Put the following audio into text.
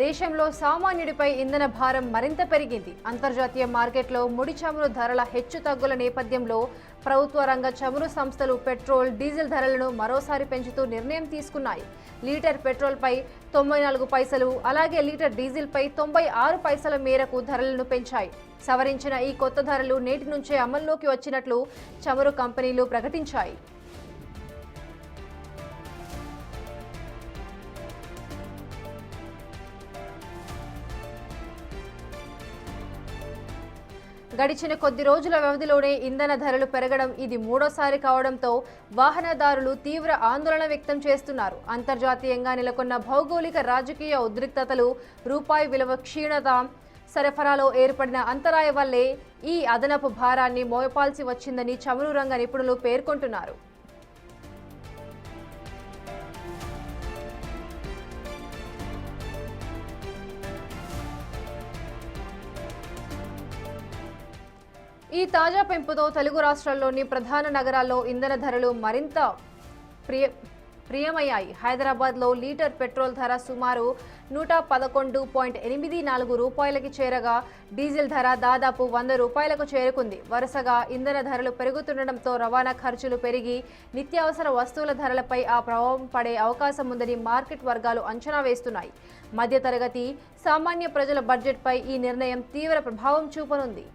దేశంలో సామాన్యుడిపై ఇంధన భారం మరింత పెరిగింది. అంతర్జాతీయ మార్కెట్లో ముడి చమురు ధరల హెచ్చుతగ్గుల నేపథ్యంలో ప్రభుత్వ రంగ చమురు సంస్థలు పెట్రోల్, డీజిల్ ధరలను మరోసారి పెంచుతూ నిర్ణయం తీసుకున్నాయి. లీటర్ పెట్రోల్పై 94 పైసలు, అలాగే లీటర్ డీజిల్పై 96 పైసల మేరకు ధరలను పెంచాయి. సవరించిన ఈ కొత్త ధరలు నేటి నుంచే అమల్లోకి వచ్చినట్లు చమురు కంపెనీలు ప్రకటించాయి. గడిచిన కొద్ది రోజుల వ్యవధిలోనే ఇంధన ధరలు పెరగడం ఇది మూడోసారి కావడంతో వాహనదారులు తీవ్ర ఆందోళన వ్యక్తం చేస్తున్నారు. అంతర్జాతీయంగా నెలకొన్న భౌగోళిక రాజకీయ ఉద్రిక్తతలు, రూపాయి విలువ క్షీణత, సరఫరాలో ఏర్పడిన అంతరాయ వల్లే ఈ అదనపు భారాన్ని మోపాల్సి వచ్చిందని చమురు రంగ నిపుణులు పేర్కొంటున్నారు. ఈ తాజా పెంపుతో తెలుగు రాష్ట్రాల్లోని ప్రధాన నగరాల్లో ఇంధన ధరలు మరింత ప్రియమయ్యాయి. హైదరాబాద్లో లీటర్ పెట్రోల్ ధర సుమారు 111.84 రూపాయలకి చేరగా డీజిల్ ధర దాదాపు 100 రూపాయలకు చేరుకుంది. వరుసగా ఇంధన ధరలు పెరుగుతుండటంతో రవాణా ఖర్చులు పెరిగి నిత్యావసర వస్తువుల ధరలపై ఆ ప్రభావం పడే అవకాశం ఉందని మార్కెట్ వర్గాలు అంచనా వేస్తున్నాయి. మధ్యతరగతి, సామాన్య ప్రజల బడ్జెట్పై ఈ నిర్ణయం తీవ్ర ప్రభావం చూపనుంది.